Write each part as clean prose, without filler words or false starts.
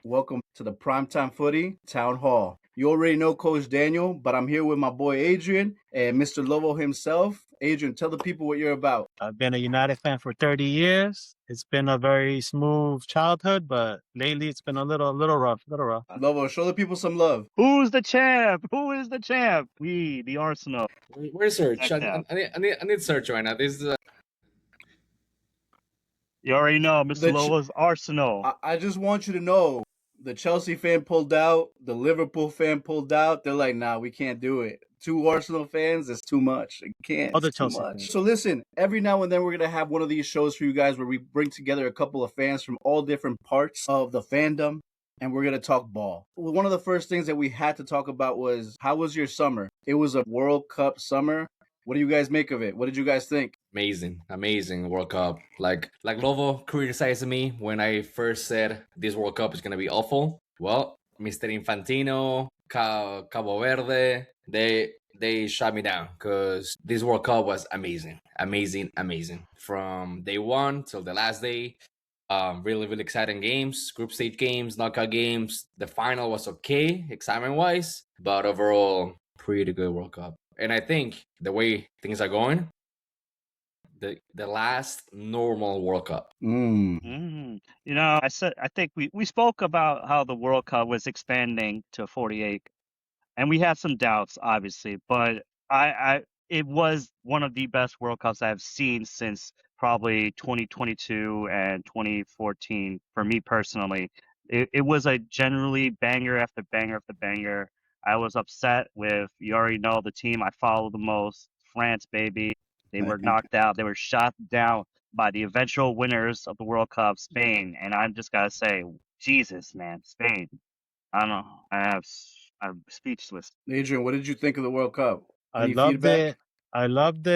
Welcome to the Primetime Footy Town Hall. You already know Coach Daniel, but I'm here with my boy Adrian and Mr. Lovo himself. Adrian, tell the people what you're about. I've been a United fan for 30 years. It's been a very smooth childhood, but lately it's been a little rough. Lovo, show the people some love. Who's the champ? Who is the champ? We, the Arsenal. Where's Search? I need Search right now. This is You already know, Mr. Lovo's Arsenal. I just want you to know, the Chelsea fan pulled out, the Liverpool fan pulled out. They're like, nah, we can't do it. 2 Arsenal fans is too much. It can't. Other It's too Chelsea much. fans. So listen, every now and then we're going to have one of these shows for you guys where we bring together a couple of fans from all different parts of the fandom, and we're going to talk ball. Well, one of the first things that we had to talk about was, how was your summer? It was a World Cup summer. What do you guys make of it? What did you guys think? amazing World Cup. Like Lovo criticized me when I first said this World Cup is gonna be awful. Well, Mr. Infantino, Cabo Verde, they shut me down because this World Cup was amazing. From day one till the last day. Really exciting games, group stage games, knockout games. The final was okay, excitement wise, but overall, pretty good World Cup. And I think the way things are going, the last normal World Cup. You know, I think we spoke about how the World Cup was expanding to 48, and we had some doubts, obviously, but it was one of the best World Cups I've seen since probably 2022 and 2014 for me personally. It was a generally banger after banger after banger. I was upset with, you already know, the team I follow the most, France, baby. They were knocked out. They were shot down by the eventual winners of the World Cup, Spain. And I'm just gotta say, Jesus, man, Spain. I don't know. I'm speechless. Adrian, what did you think of the World Cup? I loved it. I loved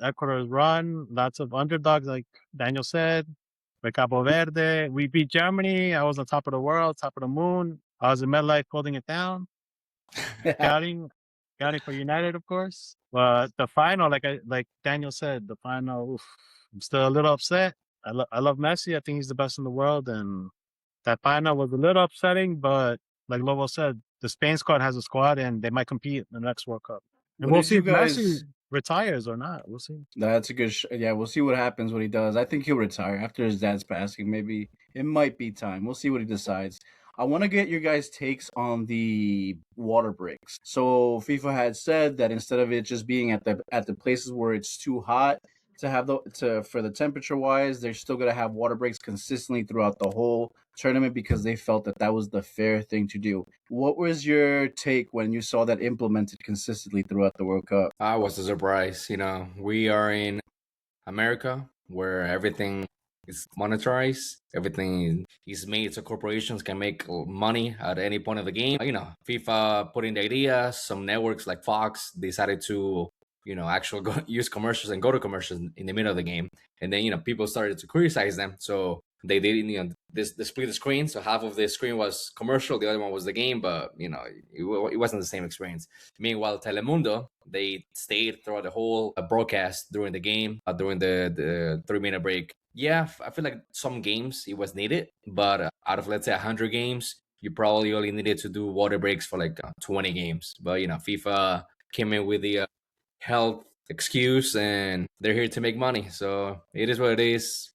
Ecuador's run. Lots of underdogs, like Daniel said. With Cabo Verde, we beat Germany. I was on top of the world, top of the moon. I was in MetLife holding it down. Scouting for United, of course. But the final, like Daniel said, the final, I'm still a little upset. I love Messi. I think he's the best in the world, and that final was a little upsetting. But like Lobo said, the Spain squad has a squad, and they might compete in the next World Cup. And we'll see if Messi retires or not. We'll see. That's a good. Yeah, we'll see what happens when he does. I think he'll retire after his dad's passing. Maybe it might be time. We'll see what he decides. I want to get your guys' takes on the water breaks. So FIFA had said that instead of it just being at the places where it's too hot to have for the temperature wise, they're still gonna have water breaks consistently throughout the whole tournament because they felt that was the fair thing to do. What was your take when you saw that implemented consistently throughout the World Cup? I was a surprise. You know, we are in America where everything is monetized. Everything is made so corporations can make money at any point of the game. You know, FIFA put in the idea. Some networks like Fox decided to, actually use commercials and go to commercials in the middle of the game. And then, people started to criticize them. So they did, they split the screen. So half of the screen was commercial, the other one was the game, but, it wasn't the same experience. Meanwhile, Telemundo, they stayed throughout the whole broadcast during the game, during the 3-minute break. Yeah, I feel like some games it was needed, but out of, let's say, 100 games, you probably only needed to do water breaks for like 20 games. But, FIFA came in with the health excuse, and they're here to make money. So it is what it is.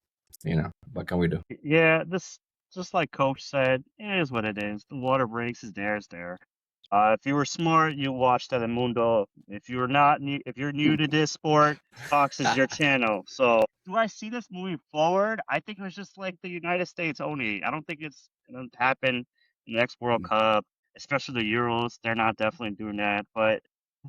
What can we do? Yeah, this, just like Coach said, it is what it is. The water breaks is there, it's there. If you were smart, you watched Telemundo. If you're not, if you're new to this sport, Fox is your channel. So, do I see this moving forward? I think it was just like the United States only. I don't think it's gonna happen in the next World Cup, especially the Euros. They're not definitely doing that, but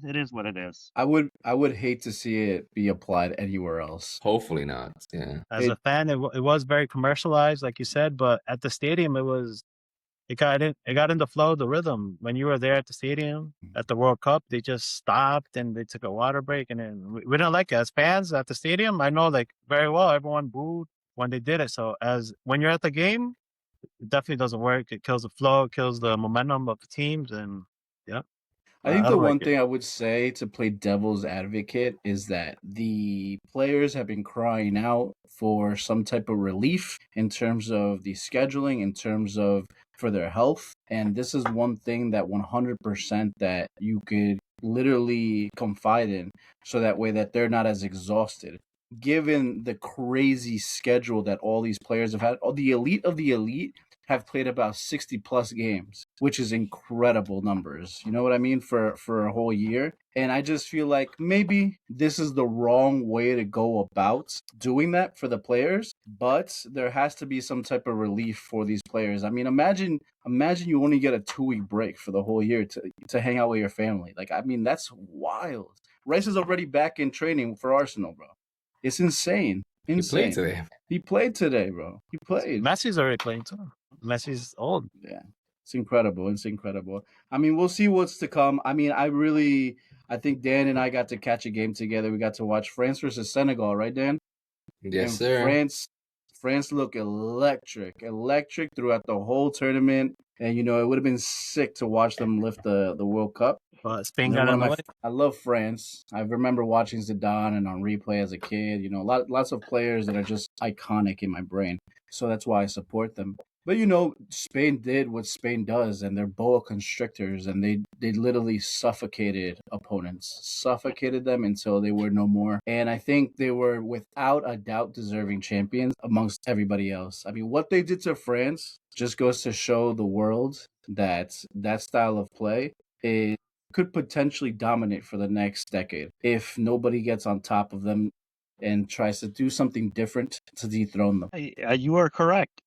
it is what it is. I would hate to see it be applied anywhere else. Hopefully not. Yeah. As a fan, it was very commercialized, like you said, but at the stadium, it got in the flow, the rhythm. When you were there at the stadium at the World Cup, they just stopped and they took a water break, and then we didn't like it as fans at the stadium. I know, like, very well, everyone booed when they did it. So when you're at the game, it definitely doesn't work. It kills the flow, it kills the momentum of the teams, and yeah. I think the one thing I would say to play devil's advocate is that the players have been crying out for some type of relief in terms of the scheduling, in terms of for their health. And this is one thing that 100% that you could literally confide in, so that way that they're not as exhausted. Given the crazy schedule that all these players have had, all the elite of the elite have played about 60 plus games, which is incredible numbers. You know what I mean? For a whole year. And I just feel like maybe this is the wrong way to go about doing that for the players, but there has to be some type of relief for these players. I mean, imagine you only get a 2 week break for the whole year to hang out with your family. Like, I mean, that's wild. Rice is already back in training for Arsenal, bro. It's insane. He played Insane. today. He played today, bro. He played. Messi's already playing too. Messi's old. Yeah. It's incredible. It's incredible. I mean, we'll see what's to come. I mean, I think Dan and I got to catch a game together. We got to watch France versus Senegal, right, Dan? Yes, And sir. France looked electric throughout the whole tournament. And it would have been sick to watch them lift the World Cup. But Spain They're got one of annoyed. I love France. I remember watching Zidane and on replay as a kid. Lots of players that are just iconic in my brain. So that's why I support them. But Spain did what Spain does, and they're boa constrictors, and they literally suffocated opponents, suffocated them until they were no more. And I think they were without a doubt deserving champions amongst everybody else. I mean, what they did to France just goes to show the world that that style of play could potentially dominate for the next decade if nobody gets on top of them and tries to do something different to dethrone them. You are correct.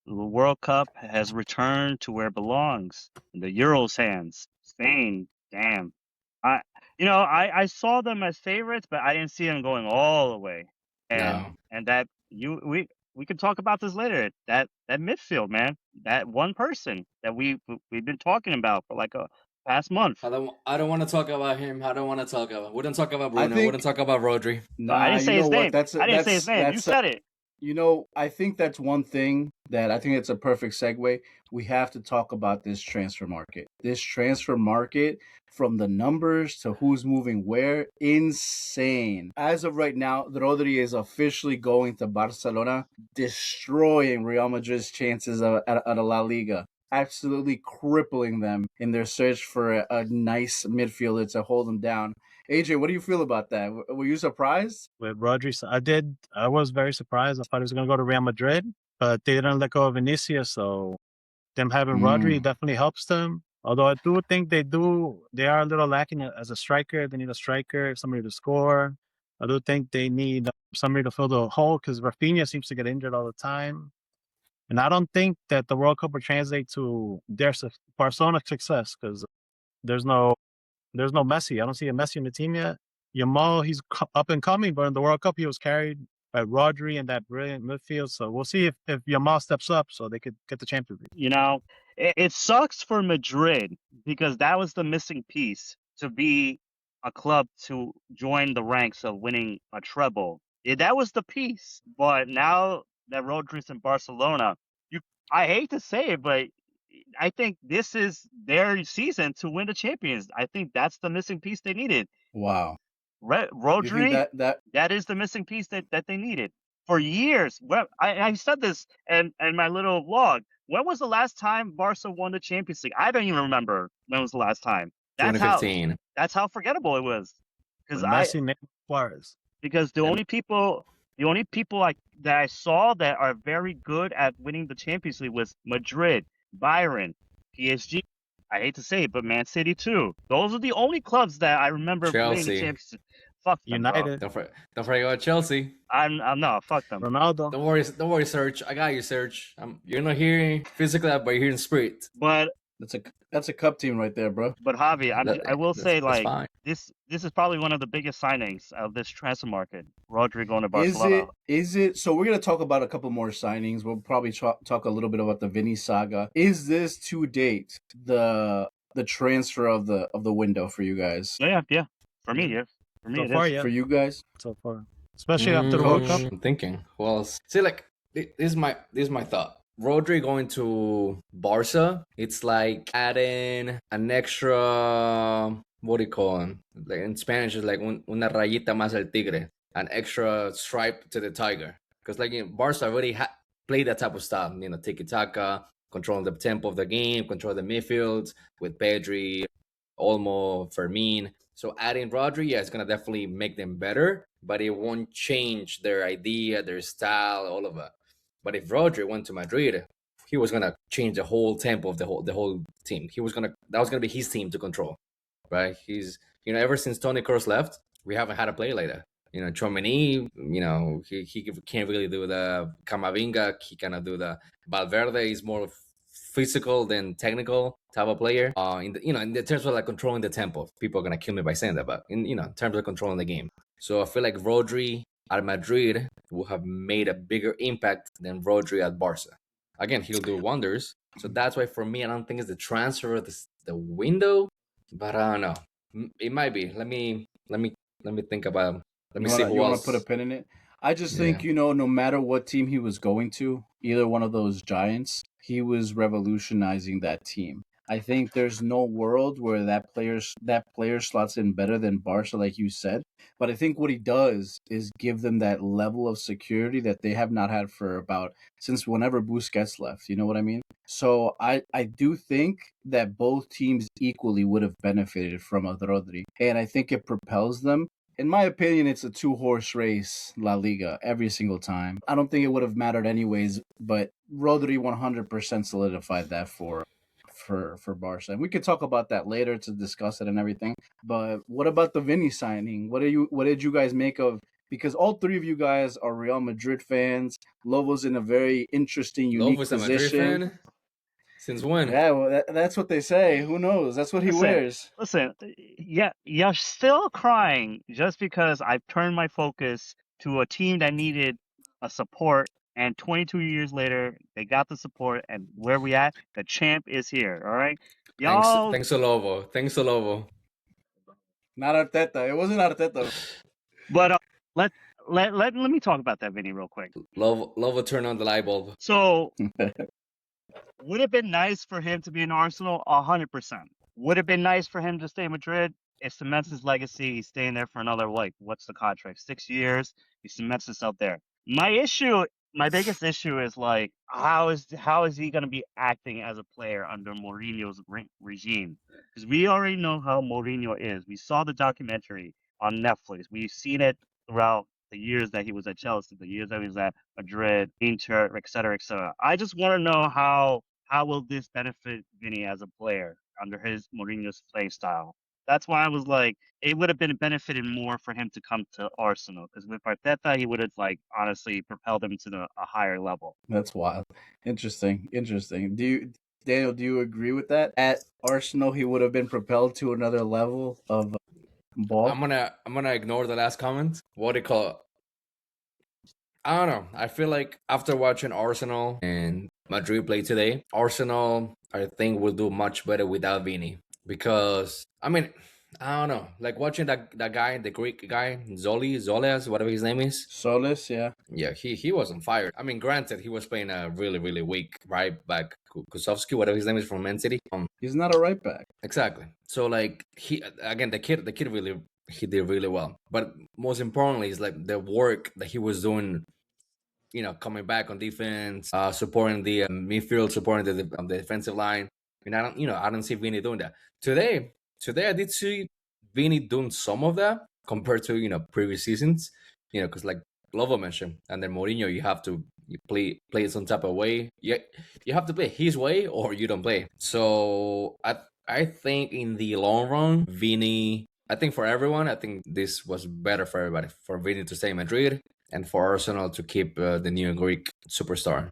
The World Cup has returned to where it belongs, in the Euros' hands. Spain, damn. I saw them as favorites, but I didn't see them going all the way. And No. and that we can talk about this later. That midfield, man, that one person that we've been talking about for like a past month. I don't want to talk about him. I don't want to talk about. We don't talk about Bruno. think- We don't talk about Rodri. Nah, I didn't say his name. That's I didn't say his name. You said it. I think that's one thing that I think it's a perfect segue. We have to talk about this transfer market. This transfer market, from the numbers to who's moving where, insane. As of right now, Rodri is officially going to Barcelona, destroying Real Madrid's chances at a La Liga. Absolutely crippling them in their search for a nice midfielder to hold them down. AJ, what do you feel about that? Were you surprised? With Rodri, I was very surprised. I thought he was going to go to Real Madrid, but they didn't let go of Vinícius, so them having Rodri definitely helps them. Although I do think they are a little lacking as a striker. They need a striker, somebody to score. I do think they need somebody to fill the hole because Rafinha seems to get injured all the time. And I don't think that the World Cup will translate to their Barcelona success because there's no Messi. I don't see a Messi in the team yet. Yamal, he's up and coming, but in the World Cup, he was carried by Rodri and that brilliant midfield. So we'll see if Yamal steps up so they could get the Champions League. It sucks for Madrid because that was the missing piece to be a club to join the ranks of winning a treble. That was the piece. But now that Rodri's in Barcelona, I hate to say it, but I think this is their season to win the Champions. I think that's the missing piece they needed. Wow. Rodri, that is the missing piece that they needed for years. Well, I said this in my little vlog. When was the last time Barca won the Champions League? I don't even remember when was the last time. 2015. That's how forgettable it was. Because Messi, Neymar, Suarez. Because the only people that I saw that are very good at winning the Champions League was Madrid, Bayern, PSG. I hate to say it, but Man City too. Those are the only clubs that I remember winning the Chelsea. Champions League. Fuck them, United. bro. Don't forget about Chelsea. I'm no, fuck them. Ronaldo. Don't worry, Serge. I got you, Serge. You're not here physically, but you're here in spirit. But that's a cup team right there, bro. But Javi, I will say, like, fine. this is probably one of the biggest signings of this transfer market. Rodri going to Barcelona. Is it? So we're gonna talk about a couple more signings. We'll probably talk a little bit about the Vinny saga. Is this to date the transfer of the window for you guys? Yeah. For me, yes. For me, So it far, is. yeah. For you guys? So far, especially after the World Cup. I'm thinking. Well, see, like this is my thought. Rodri going to Barca, it's like adding an extra, what do you call it? Like in Spanish, it's like una rayita más al tigre, an extra stripe to the tiger. Because like Barca already played that type of style, tiki-taka, controlling the tempo of the game, control the midfield with Pedri, Olmo, Fermin. So adding Rodri, yeah, it's gonna definitely make them better, but it won't change their idea, their style, all of that. But if Rodri went to Madrid, he was gonna change the whole tempo of the whole team. That was gonna be his team to control, right? Ever since Toni Kroos left, we haven't had a player like that. Chomini, he can't really do the Camavinga. He cannot do the Valverde. Is more physical than technical type of player. In the terms of like controlling the tempo, people are gonna kill me by saying that, but in terms of controlling the game. So I feel like Rodri at Madrid will have made a bigger impact than Rodri at Barca. Again, he'll do wonders. So that's why for me, I don't think it's the transfer of the window, but I don't know. It might be. Let me think about. Let me see who You want else. to put a pin in it? I just Yeah. think, no matter what team he was going to, either one of those giants, he was revolutionizing that team. I think there's no world where that player slots in better than Barca, like you said. But I think what he does is give them that level of security that they have not had for about since whenever Busquets left. You know what I mean? So I do think that both teams equally would have benefited from a Rodri, and I think it propels them. In my opinion, it's a two-horse race, La Liga, every single time. I don't think it would have mattered anyways, but Rodri 100% solidified that for Barca. And we could talk about that later to discuss it and everything. But what about the Vinny signing? What did you guys make of? Because all three of you guys are Real Madrid fans. Lobo's in a very interesting, unique Lobo's a Madrid position. fan. Since when? Yeah, well, that's what they say. Who knows? That's what he wears. Listen, yeah, you're still crying just because I've turned my focus to a team that needed a support, and 22 years later, they got the support, and where we at? The champ is here. All right, y'all. Thanks to Lobo. Thanks to Lobo. Not Arteta. It wasn't Arteta. But let me talk about that, Vinny, real quick. Lobo turned on the light bulb. So, would it have been nice for him to be in Arsenal? 100%. Would it have been nice for him to stay in Madrid? It cements his legacy. He's staying there for another, what's the contract? 6 years. He cements himself there. My biggest issue is how is he going to be acting as a player under Mourinho's regime? Because we already know how Mourinho is. We saw the documentary on Netflix. We've seen it throughout the years that he was at Chelsea, the years that he was at Madrid, Inter, et cetera, et cetera. I just want to know how will this benefit Vinny as a player under his Mourinho's play style. That's why I was like, it would have been benefited more for him to come to Arsenal, because with Arteta, he would have honestly propelled him to a higher level. That's wild. Interesting. Daniel, do you agree with that? At Arsenal, he would have been propelled to another level of ball. I'm gonna ignore the last comment. What do you call it? I don't know. I feel like after watching Arsenal and Madrid play today, Arsenal I think will do much better without Vini. Because I don't know. Like watching that guy, the Greek guy, Zolas, whatever his name is. Solis, yeah. Yeah, he was on fire. Granted, he was playing a really, really weak right back, Kusovsky, whatever his name is, from Man City. He's not a right back. Exactly. So he again, the kid really, he did really well. But most importantly, is the work that he was doing. Coming back on defense, supporting the midfield, supporting the defensive line. I don't see Vini doing that today. I did see Vini doing some of that compared to previous seasons. Because like Lovo mentioned, and then Mourinho, you have to play some type of way. You have to play his way, or you don't play. So I think in the long run, Vini. I think for everyone, I think this was better for everybody. For Vini to stay in Madrid, and for Arsenal to keep the new Greek superstar.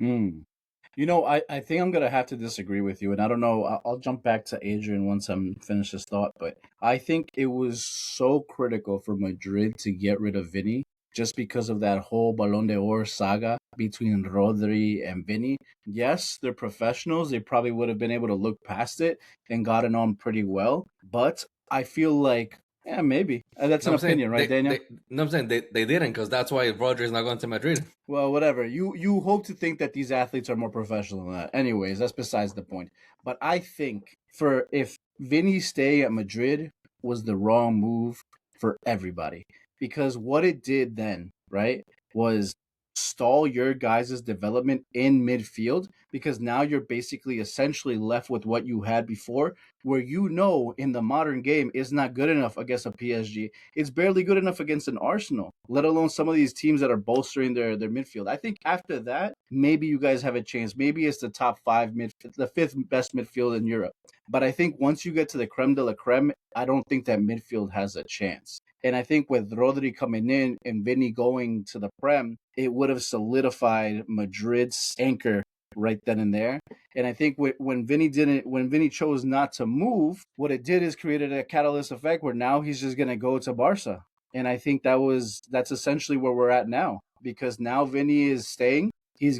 I think I'm going to have to disagree with you. And I don't know, I'll jump back to Adrian once I'm finished this thought. But I think it was so critical for Madrid to get rid of Vinny just because of that whole Ballon d'Or saga between Rodri and Vinny. Yes, they're professionals. They probably would have been able to look past it and gotten on pretty well. But I feel like, yeah, maybe. That's an opinion, right, Daniel? I'm saying they didn't, because that's why Rodri is not going to Madrid. Well, whatever. You hope to think that these athletes are more professional than that. Anyways, that's besides the point. But I think if Vinny stay at Madrid was the wrong move for everybody. Because what it did then, right, was stall your guys' development in midfield, because now you're basically essentially left with what you had before, where in the modern game is not good enough against a PSG. It's barely good enough against an Arsenal, let alone some of these teams that are bolstering their midfield. I think after that, maybe you guys have a chance. Maybe it's the top five the fifth best midfield in Europe. But I think once you get to the creme de la creme, I don't think that midfield has a chance. And I think with Rodri coming in and Vini going to the Prem, it would have solidified Madrid's anchor right then and there. And I think when Vini chose not to move, what it did is created a catalyst effect where now he's just going to go to Barca. And I think that's essentially where we're at now, because now Vini is staying. He's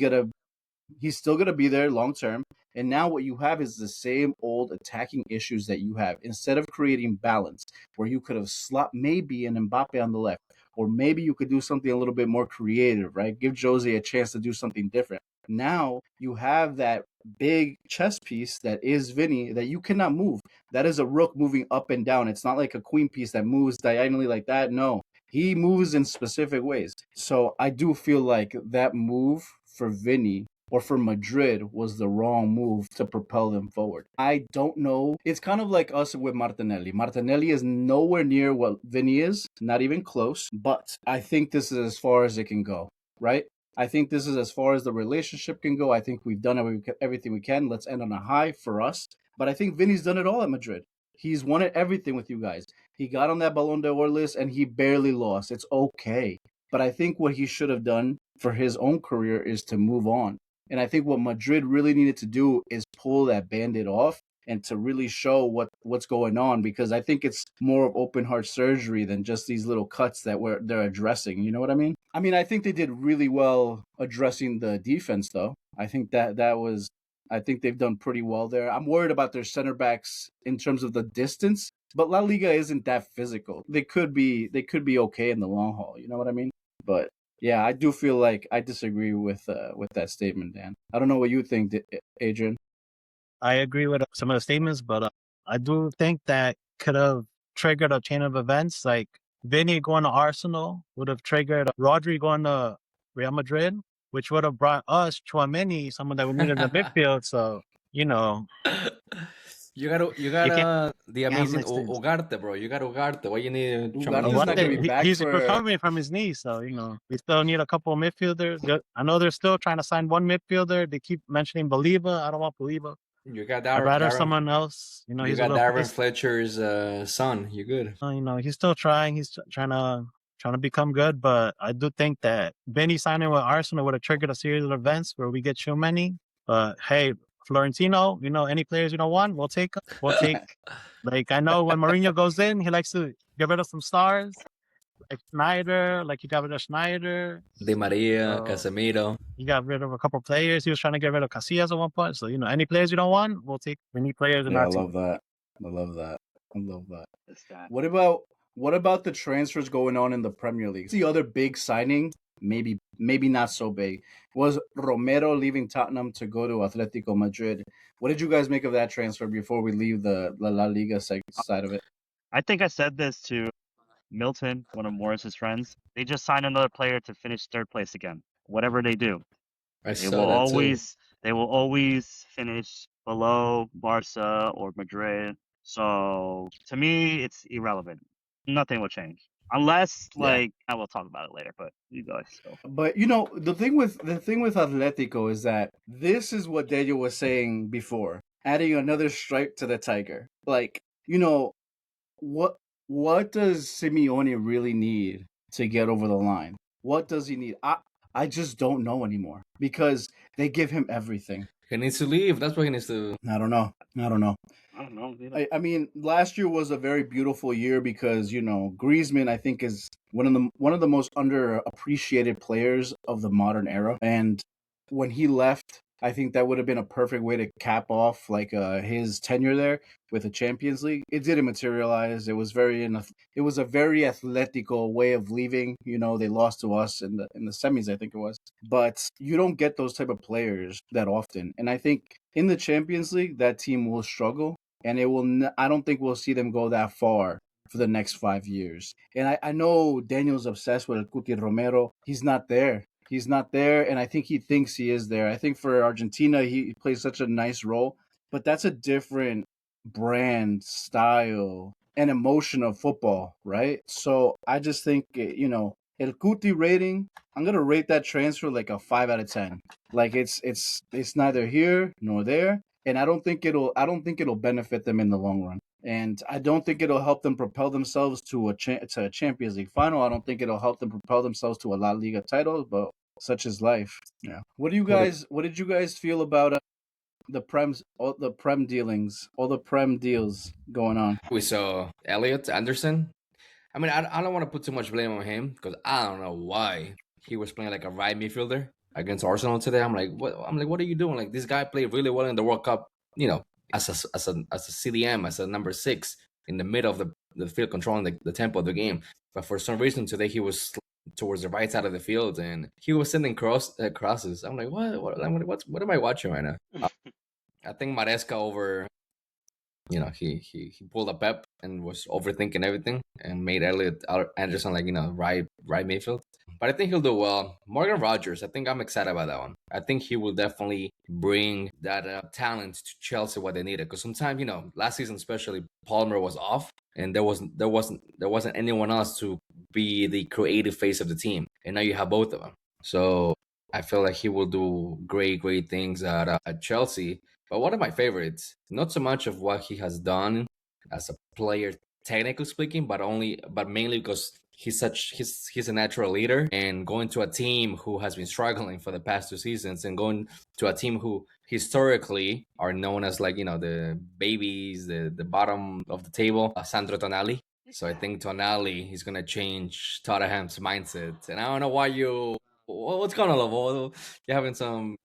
still gonna be there long term. And now what you have is the same old attacking issues that you have. Instead of creating balance, where you could have slapped maybe an Mbappe on the left, or maybe you could do something a little bit more creative, right? Give Jose a chance to do something different. Now you have that big chess piece that is Vinny that you cannot move. That is a rook moving up and down. It's not like a queen piece that moves diagonally like that. No, he moves in specific ways. So I do feel like that move for Vinny or for Madrid was the wrong move to propel them forward. I don't know. It's kind of like us with Martinelli. Martinelli is nowhere near what Vinny is, not even close, but I think this is as far as it can go, right? I think this is as far as the relationship can go. I think we've done everything we can. Let's end on a high for us. But I think Vinny's done it all at Madrid. He's won everything with you guys. He got on that Ballon d'Or list and he barely lost. It's okay. But I think what he should have done for his own career is to move on. And I think what Madrid really needed to do is pull that Band-Aid off and to really show what's going on, because I think it's more of open heart surgery than just these little cuts that they're addressing. You know what I mean? I mean, I think they did really well addressing the defense, though. I think I think they've done pretty well there. I'm worried about their center backs in terms of the distance, but La Liga isn't that physical. They could be okay in the long haul. You know what I mean? But yeah, I do feel like I disagree with that statement, Dan. I don't know what you think, Adrian. I agree with some of the statements, but I do think that could have triggered a chain of events. Like Vinny going to Arsenal would have triggered Rodri going to Real Madrid, which would have brought us Chouameni, someone that we needed in the midfield. So, You got the amazing Ugarte, bro. You got Ugarte. Why you need Ugarte's not gonna be back he's for... recovering from his knee, so we still need a couple of midfielders. I know they're still trying to sign one midfielder. They keep mentioning Baliba. I don't want Baliba. You got I'd rather someone else. You got Darren Fletcher's son. You're good. He's still trying. He's trying to become good, but I do think that Benny signing with Arsenal would have triggered a series of events where we get too many. But hey, Florentino, any players you don't want, we'll take them. We'll take. Like I know when Mourinho goes in, he likes to get rid of some stars, like Schneider, like he got rid of Schneider, Di Maria, Casemiro. He got rid of a couple of players. He was trying to get rid of Casillas at one point. So any players you don't want, we'll take. We need players in our team. I love that. What about the transfers going on in the Premier League? The other big signing, maybe not so big, was Romero leaving Tottenham to go to Atlético Madrid. What did you guys make of that transfer before we leave the La Liga side of it? I think I said this to Milton, one of Morris's friends. They just signed another player to finish third place again. Whatever they do, they will always finish below Barca or Madrid. So to me, it's irrelevant. Nothing will change. Unless, I will talk about it later, but you guys go. But the thing with Atletico is that this is what Daniel was saying before, adding another stripe to the tiger. Like, what does Simeone really need to get over the line? What does he need? I just don't know anymore, because they give him everything. He needs to leave. That's what he needs to. I don't know. I don't know. I mean, last year was a very beautiful year because Griezmann, I think, is one of the most underappreciated players of the modern era, and when he left, I think that would have been a perfect way to cap off his tenure there with the Champions League. It didn't materialize. It was a very Atletico way of leaving. They lost to us in the semis, I think it was. But you don't get those type of players that often. And I think in the Champions League, that team will struggle, and I don't think we'll see them go that far for the next 5 years. And I know Daniel's obsessed with Cuti Romero. He's not there. He's not there, and I think he thinks he is there. I think for Argentina, he plays such a nice role, but that's a different brand, style, and emotion of football, right? So I just think, El Cuti rating, I'm gonna rate that transfer like a 5 out of 10. Like it's neither here nor there, and I don't think it'll benefit them in the long run. And I don't think it'll help them propel themselves to a Champions League final. I don't think it'll help them propel themselves to a La Liga title, but such is life. Yeah. What did you guys feel about all the Prem dealings, all the Prem deals going on? We saw Elliot Anderson. I mean, I don't want to put too much blame on him because I don't know why he was playing like a right midfielder against Arsenal today. I'm like, what are you doing? Like, this guy played really well in the World Cup, as a CDM, as a number 6 in the middle of the field, controlling the tempo of the game. But for some reason today he was towards the right side of the field and he was sending crosses. I'm like, what am I watching right now? I think Maresca he pulled a Pep and was overthinking everything and made Elliot Anderson right midfield. But I think he'll do well. Morgan Rogers, I think I'm excited about that one. I think he will definitely bring that talent to Chelsea what they needed. Because sometimes, last season especially, Palmer was off and there wasn't anyone else to be the creative face of the team. And now you have both of them. So I feel like he will do great things at Chelsea. But one of my favorites, not so much of what he has done as a player, technically speaking, but mainly because he's a natural leader, and going to a team who has been struggling for the past 2 seasons and going to a team who historically are known as the babies, the bottom of the table, Sandro Tonali. So I think Tonali is gonna change Tottenham's mindset. And I don't know why what's going on, Lobo? You having some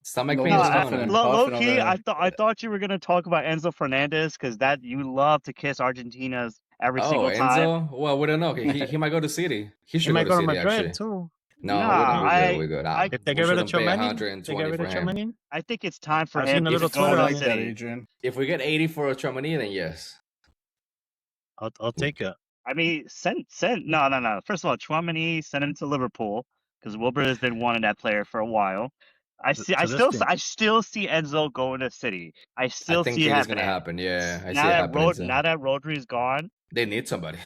stomach No, pain? What's he's going huffing on? and Low puffing over key, there. I thought you were gonna talk about Enzo Fernandez because that you love to kiss Argentina's every Oh, single time. Enzo? Well, we don't know. He might go to City. He He should might go go to to City, Madrid actually. too. No, Nah, we're good. I If they We get rid of shouldn't pay Tchouaméni, they 120 get rid for of him. Tchouaméni. I think it's time for I've him seen a to little go I Twitter to on like it. that, City. Adrian. If we get 80 for Chouamani, then yes. I'll take it. I mean, no. First of all, Chouamani send him to Liverpool because Wilbur has been wanting that player for a while. I To this team. still see Enzo going to City. I I still think see it it is going to happening. happen. Yeah, I see it happening too. Now that Rodri's gone, They need somebody.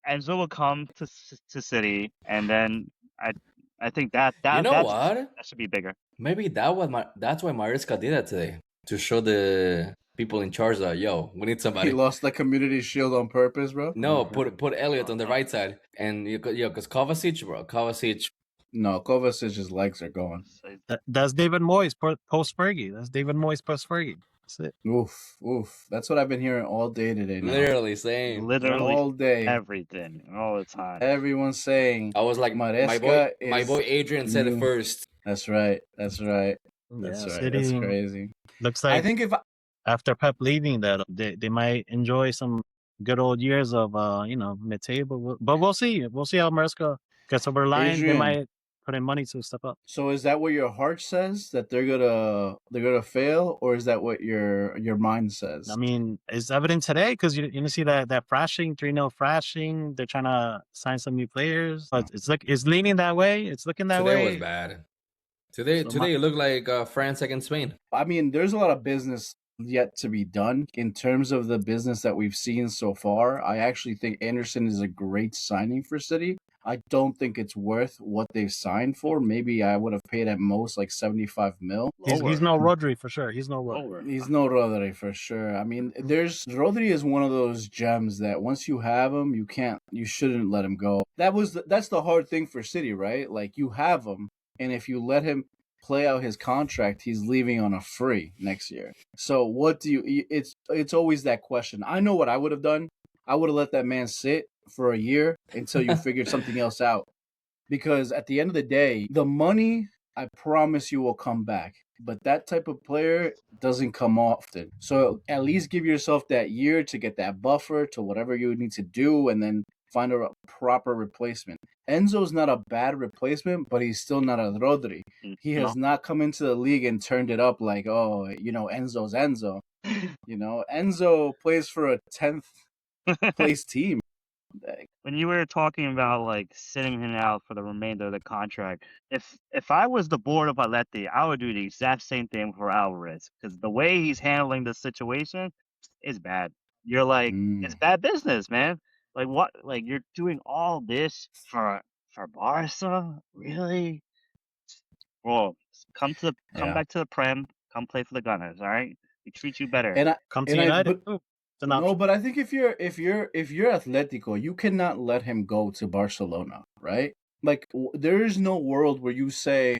Enzo will come to City, and then I think that You know that what? should be bigger. Maybe that's why Mariska did that today. To show the people in charge that, yo, we need He somebody. lost the community shield on purpose, bro. No, put Elliot on the right side. And because Kovacic, No, Kovacic's legs are going. That's David Moyes post Fergie. That's David Moyes post Fergie. That's it. Oof. That's what I've been hearing all day today. Now. literally saying. Literally all day. everything, all the time. Everyone's saying. I was like, Maresca my boy Adrian said it new. first. That's right. Yeah, That's City crazy. looks like I think if after Pep leaving, that they might enjoy some good old years of mid-table. But we'll see. We'll see how Maresca gets over the line. Adrian. They might put in money to step up. so is that what your heart says that they're gonna fail, or is that what your mind says? I mean, it's evident today because you see that thrashing, 3-0 thrashing. They're trying to sign some new players. But it's leaning that way. It's looking that Today way. was bad. Today So it looked like France against Spain. I mean, there's a lot of business yet to be done in terms of the business that we've seen so far. I actually think Anderson is a great signing for City. I don't think it's worth what they've signed for. Maybe I would have paid at most like 75 mil. He's no Rodri for sure. He's no Rodri. He's no Rodri for sure. I mean, Rodri is one of those gems that once you have him, you shouldn't let him go. That's the hard thing for City, right? Like you have him, and if you let him play out his contract, he's leaving on a free next year. So what do you? It's always that question. I know what I would have done. I would have let that man sit for a year until you figured something else out. Because at the end of the day, the money, I promise you, will come back. But that type of player doesn't come often. So at least give yourself that year to get that buffer to whatever you need to do and then find a proper replacement. Enzo's not a bad replacement, but he's still not a Rodri. He has not come into the league and turned it up like, Enzo's Enzo. Enzo plays for a 10th place team. When you were talking about like sitting him out for the remainder of the contract, if I was the board of Atleti, I would do the exact same thing for Alvarez because the way he's handling the situation is bad. You're like, it's bad business, man. Like what? Like you're doing all this for Barca, really? Bro, come Yeah. back to the Prem, come play for the Gunners, all right? We treat you better. And Come to United. but It's an no, option. but I think if you're Atletico, you cannot let him go to Barcelona, right? Like there is no world where you say,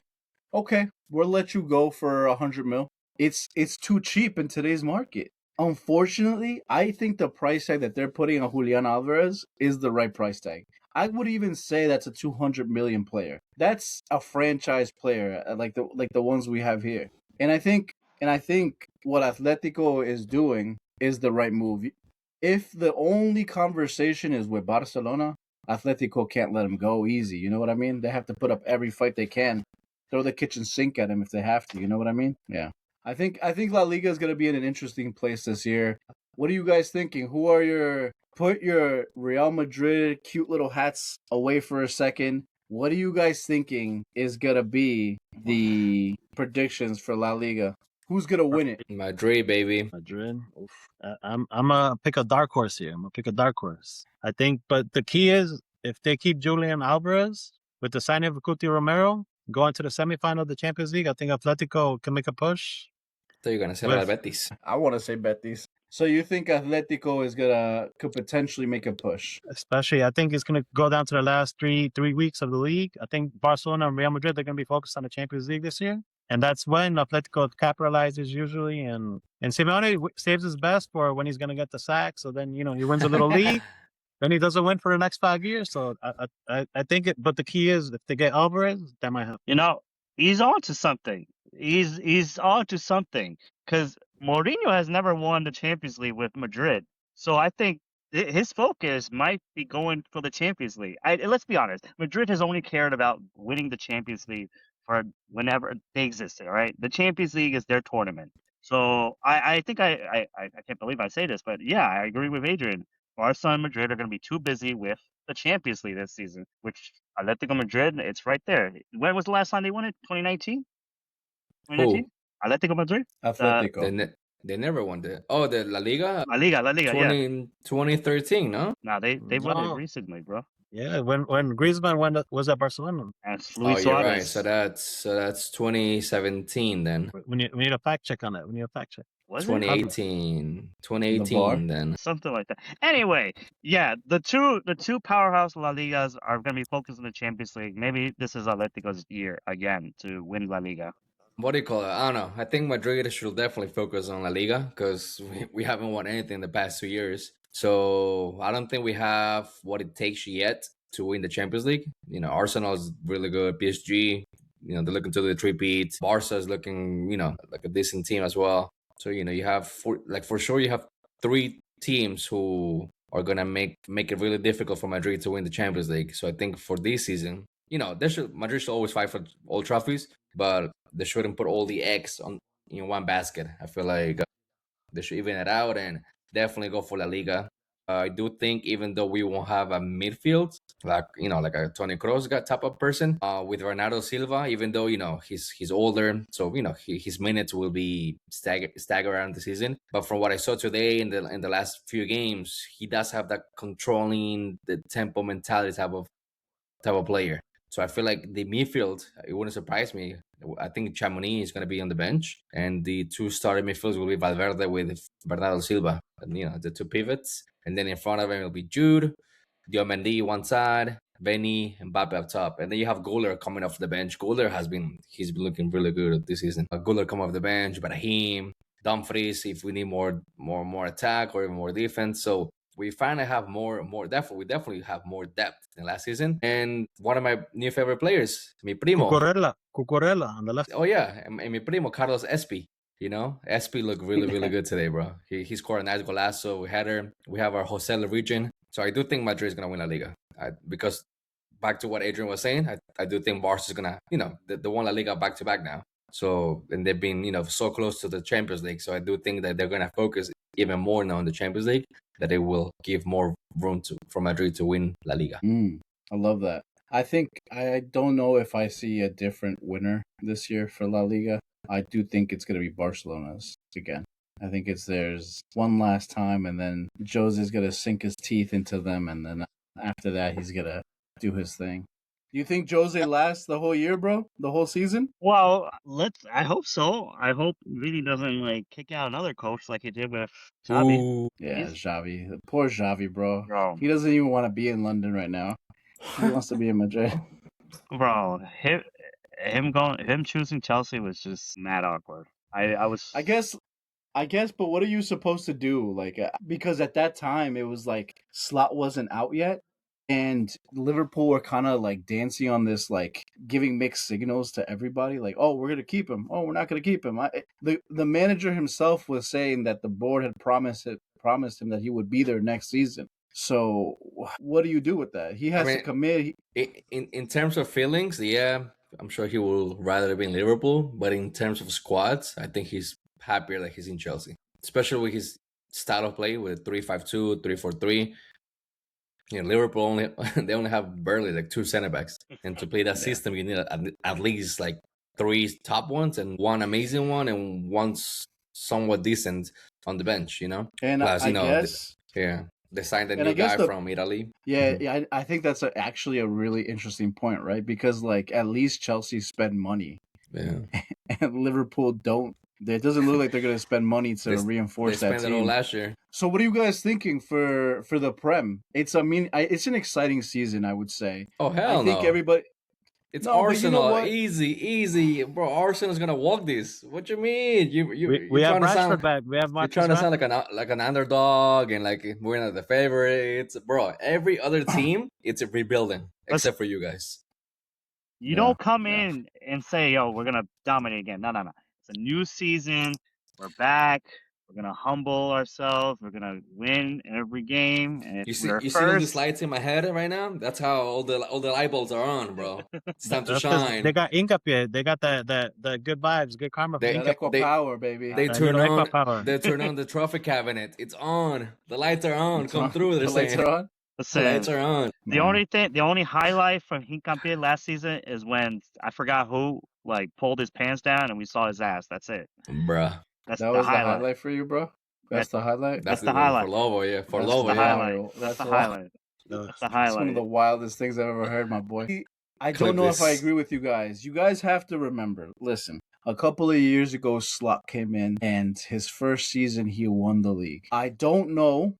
okay, we'll let you go for 100 mil. It's too cheap in today's market. Unfortunately, I think the price tag that they're putting on Julian Alvarez is the right price tag. I would even say that's a 200 million player. That's a franchise player like the ones we have here. And I think what Atletico is doing is the right move. If the only conversation is with Barcelona, Atletico can't let him go easy. You know what I mean? They have to put up every fight they can, throw the kitchen sink at him if they have to. You know what I mean? Yeah. I think La Liga is going to be in an interesting place this year. What are you guys thinking? Who are put your Real Madrid cute little hats away for a second? What are you guys thinking is going to be the predictions for La Liga? Who's going to win it? Madrid, baby. Madrid. Oof. I'm gonna pick a dark horse here. I'm gonna pick a dark horse. I think, but the key is if they keep Julian Alvarez with the signing of Cuti Romero, going to the semifinal of the Champions League, I think Atletico can make a push. I thought you were gonna say With- Real Betis. I want to say Betis. So you think Atletico is could potentially make a push? Especially, I think it's gonna go down to the last three weeks of the league. I think Barcelona and Real Madrid are gonna be focused on the Champions League this year. And that's when Atletico capitalizes usually, and Simeone saves his best for when he's going to get the sack. So then he wins a little league, then he doesn't win for the next 5 years. So I think it. But the key is if they get Alvarez, that might happen. He's on to something. He's on to something because Mourinho has never won the Champions League with Madrid. So I think his focus might be going for the Champions League. Let's be honest, Madrid has only cared about winning the Champions League for whenever they existed, right? The Champions League is their tournament. So I think I can't believe I say this, but yeah, I agree with Adrian. Barca and Madrid are going to be too busy with the Champions League this season, which Atletico Madrid, it's right there. When was the last time they won it? 2019? 2019? Atletico Madrid? Atletico. They never won the La Liga. La Liga, yeah. 2013, no? No, they won it recently, bro. Yeah, when Griezmann was at Barcelona. And Luis You're Suarez. right. So that's 2017 then. We need a fact check on that. Was it? 2018 then. Something like that. Anyway, yeah, the two powerhouse La Ligas are going to be focused on the Champions League. Maybe this is Atletico's year again to win La Liga. What do you call it? I don't know. I think Madrid should definitely focus on La Liga because we haven't won anything in the past 2 years. So I don't think we have what it takes yet to win the Champions League. Arsenal is really good. PSG, they're looking to do the three-peat. Barca is looking, like a decent team as well. So, you have, for sure, you have 3 teams who are going to make it really difficult for Madrid to win the Champions League. So I think for this season, Madrid should always fight for all trophies, but they shouldn't put all the eggs in one basket. I feel like they should even it out and definitely go for La Liga. I do think even though we won't have a midfield like a Toni Kroos type of person with Bernardo Silva, even though he's older, so his minutes will be staggered around the season. But from what I saw today in the last few games, he does have that controlling the tempo mentality type of player. So I feel like the midfield, it wouldn't surprise me. I think Chamonix is going to be on the bench, and the 2 starting midfields will be Valverde with Bernardo Silva, and the 2 pivots, and then in front of him will be Jude, Diomandi one side, Benny, and Mbappe up top, and then you have Guller coming off the bench. Guller he's been looking really good this season. Guller come off the bench, Brahim, Dumfries if we need more attack or even more defense. So we finally have more depth. We definitely have more depth than last season. And one of my new favorite players, mi primo. Cucurella on the left. Oh yeah, and mi primo, Carlos Espi. Espi looked really, really good today, bro. He scored a nice golazo, header. We have our José region. So I do think Madrid is going to win La Liga. Because back to what Adrian was saying, I do think Barca is going to, they won La Liga back-to-back now. So, and they've been, so close to the Champions League. So I do think that they're going to focus even more now in the Champions League, that it will give more room for Madrid to win La Liga. I love that. I don't know if I see a different winner this year for La Liga. I do think it's going to be Barcelona's again. I think it's theirs one last time, and then Jose's going to sink his teeth into them, and then after that, he's going to do his thing. Do you think Jose lasts the whole year, bro? The whole season? Well, I hope so. I hope Vini doesn't kick out another coach like he did with Xavi. Ooh. Yeah, Xavi. Poor Xavi, bro. Bro. He doesn't even want to be in London right now. He wants to be in Madrid. Bro, him choosing Chelsea was just mad awkward. I guess, but what are you supposed to do? Because at that time it was like Slot wasn't out yet, and Liverpool were kind of like dancing on this, like giving mixed signals to everybody, like, "Oh, we're gonna keep him. Oh, we're not gonna keep him." The manager himself was saying that the board had promised him that he would be there next season. So what do you do with that? He has to commit. In terms of feelings, yeah, I'm sure he will rather be in Liverpool. But in terms of squads, I think he's happier that he's in Chelsea, especially with his style of play with 3-5-2, 3-4-3. Liverpool they only have barely like 2 center backs, and to play that system, you need at least like 3 top ones and 1 amazing one and 1 somewhat decent on the bench. And plus, I guess. They signed a new guy from Italy. Yeah, I think that's actually a really interesting point, right? Because at least Chelsea spend money, and Liverpool don't. It doesn't look like they're going to spend money to reinforce that team. They spent it all last year. So, what are you guys thinking for the Prem? It's an exciting season, I would say. Oh hell no! I think everybody. It's Arsenal, easy, bro. Arsenal's gonna walk this. What you mean? We have Rashford back. We have Marcus. You're trying to sound like an underdog and like we're not the favorites, bro. Every other team, it's a rebuilding except for you guys. You don't come in and say, "Yo, we're gonna dominate again." No. It's a new season. We're back. We're gonna humble ourselves. We're gonna win every game. And you see all these lights in my head right now? That's how all the light bulbs are on, bro. It's time to shine. They got Hincapié. They got the good vibes, good karma. They power, baby. They turn on. They turn on the trophy cabinet. It's on. The lights are on. Come through. The lights are on. The lights are on. The only highlight from Hincapié last season is when I forgot who pulled his pants down and we saw his ass. That's it, bruh. That was the highlight for you, bro? That's the highlight? That's the highlight. For Lobo, yeah. That's the highlight. That's the highlight. It's one of the wildest things I've ever heard, my boy. I don't know if I agree with you guys. You guys have to remember, listen, a couple of years ago, Slot came in, and his first season, he won the league. I don't know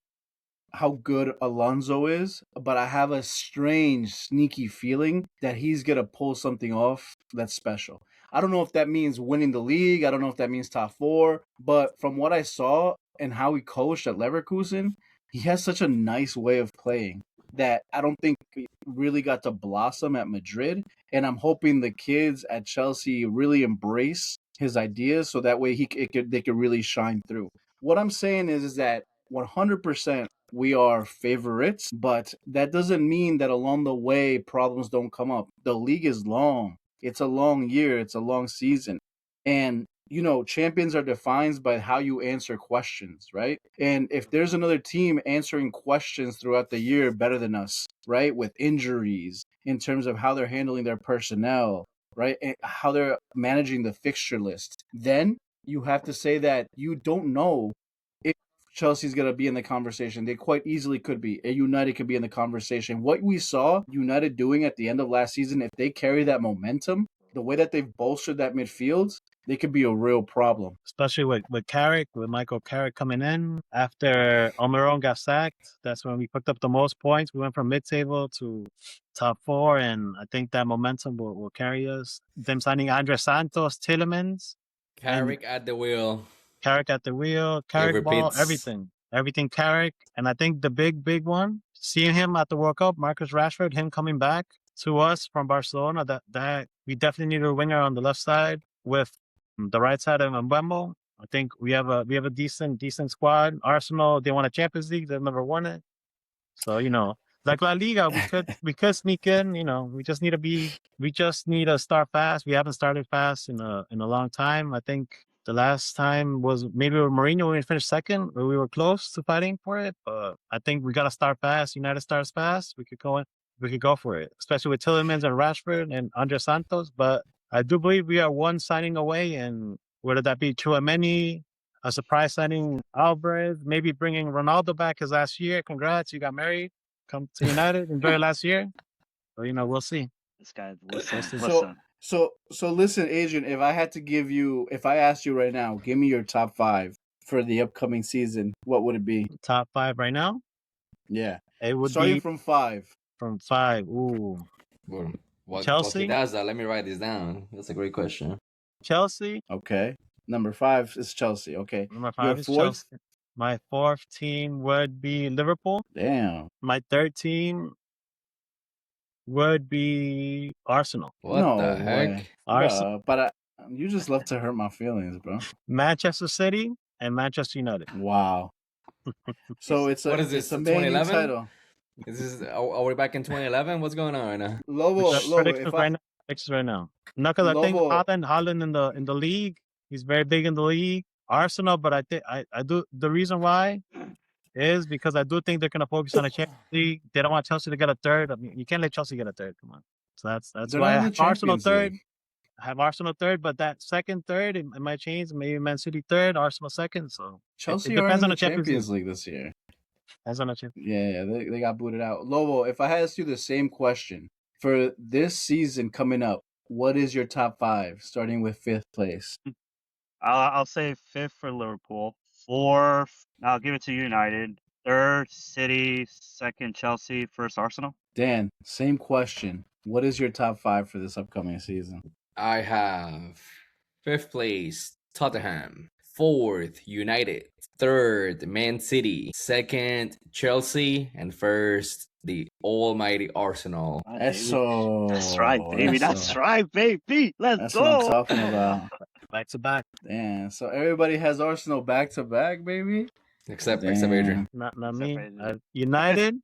how good Alonso is, but I have a strange, sneaky feeling that he's going to pull something off that's special. I don't know if that means winning the league. I don't know if that means top 4. But from what I saw and how he coached at Leverkusen, he has such a nice way of playing that I don't think he really got to blossom at Madrid. And I'm hoping the kids at Chelsea really embrace his ideas so that way they could really shine through. What I'm saying is that 100% we are favorites, but that doesn't mean that along the way problems don't come up. The league is long. It's a long year. It's a long season. And, champions are defined by how you answer questions, right? And if there's another team answering questions throughout the year better than us, right, with injuries, in terms of how they're handling their personnel, right, and how they're managing the fixture list, then you have to say that you don't know if Chelsea's going to be in the conversation. They quite easily could be. United could be in the conversation. What we saw United doing at the end of last season, if they carry that momentum, the way that they've bolstered that midfield, they could be a real problem. Especially with Carrick, with Michael Carrick coming in. After Almiron got sacked, that's when we picked up the most points. We went from mid-table to top 4, and I think that momentum will carry us. Them signing Andre Santos, Tielemans. Carrick at the wheel. Carrick ball, everything Carrick. And I think the big one, seeing him at the World Cup, Marcus Rashford, him coming back to us from Barcelona, that we definitely need a winger on the left side with the right side of Mbembo. I think we have a decent squad. Arsenal, they won a Champions League, they've never won it. So, like La Liga, we could sneak in, we just need to start fast. We haven't started fast in a long time. I think The last time was maybe with Mourinho when we finished second, where we were close to fighting for it. But I think we got to start fast. United starts fast. We could go for it, especially with Tillemans and Rashford and Andre Santos. But I do believe we are one signing away, and whether that be Chouameni, a surprise signing Alvarez, maybe bringing Ronaldo back his last year. Congrats, you got married. Come to United, enjoy your last year. So we'll see. This guy, listen. So listen, Adrian. If I asked you right now, give me your top 5 for the upcoming season, what would it be? Top 5 right now? Yeah, it would starting be from 5. From 5. Ooh, What Chelsea? he does that? Let me write this down. That's a great question. Chelsea. Okay, number 5 is Chelsea. Okay, Number 5 is Chelsea. My 4th team would be Liverpool. Damn. My 3rd team would be Arsenal. What the heck? Arsenal. But you just love to hurt my feelings, bro. Manchester City and Manchester United. Wow. So it's what is this? It's a Man U title. Are we back in 2011? What's going on right now? Lobo, predictions right now. No, because I think Haaland in the league, he's very big in the league. Arsenal, but I think I do. The reason why is because I do think they're gonna focus on the Champions League. They don't want Chelsea to get a third. I mean, you can't let Chelsea get a third. Come on. So that's why I have Arsenal third. I have Arsenal third, but that second, third, it might change. Maybe Man City third, Arsenal second. So Chelsea depends on the Champions League this year. Depends on the Champions. Yeah, they got booted out. Lobo, if I had asked you the same question for this season coming up, what is your top 5, starting with 5th place? I'll say 5th for Liverpool. 4th, I'll give it to United. 3rd, City. 2nd, Chelsea. 1st, Arsenal. Dan, same question. What is your top 5 for this upcoming season? I have 5th place, Tottenham. 4th, United. 3rd, Man City. 2nd, Chelsea. And 1st, the almighty Arsenal. That's right, baby. That's right, baby. Let's go. That's what I'm talking about. Back to back. Damn. So everybody has Arsenal back to back, baby? Except Adrian. Not me. United.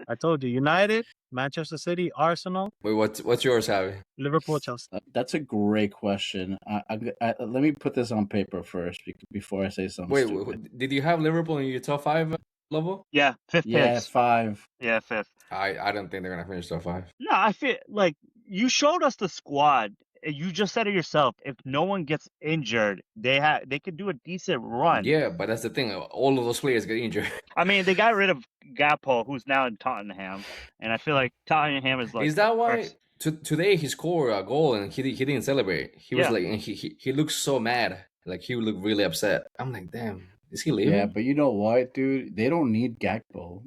I told you, United, Manchester City, Arsenal. Wait, what's yours, Howie? Liverpool, Chelsea. That's a great question. Let me put this on paper first before I say something. Wait, did you have Liverpool in your top 5 level? Yeah, 5th. Yeah, 5. Yeah, 5th. I don't think they're gonna finish top 5. No, I feel like you showed us the squad. You just said it yourself. If no one gets injured, they could do a decent run. Yeah, but that's the thing. All of those players get injured. I mean, they got rid of Gakpo, who's now in Tottenham, and I feel like Tottenham is like. Is that why today he scored a goal and he didn't celebrate? He was like, and he looked so mad, like he would look really upset. I'm like, damn, is he leaving? Yeah, but you know what, dude? They don't need Gakpo.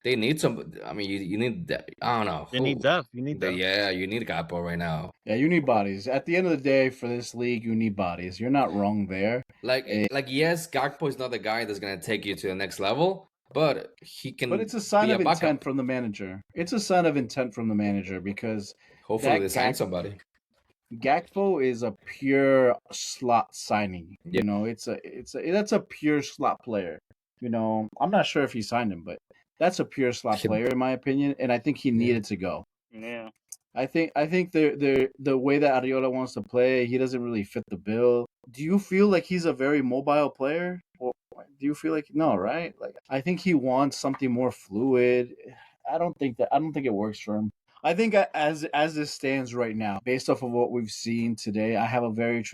They need some. I mean, you need that. I don't know. You need depth. You need depth. Yeah, you need Gakpo right now. Yeah, you need bodies. At the end of the day, for this league, you need bodies. You're not wrong there. Like yes, Gakpo is not the guy that's gonna take you to the next level, but he can. But it's a sign of intent from the manager. It's a sign of intent from the manager because hopefully they sign somebody. Gakpo is a pure slot signing. Yeah. You know, that's a pure slot player. You know, I'm not sure if he signed him, but that's a pure slot player in my opinion, and I think he needed to go. Yeah. I think the way that Ariola wants to play, he doesn't really fit the bill. Do you feel like he's a very mobile player? Or do you feel like no, right? Like I think he wants something more fluid. I don't think it works for him. I think as it stands right now, based off of what we've seen today, I have a very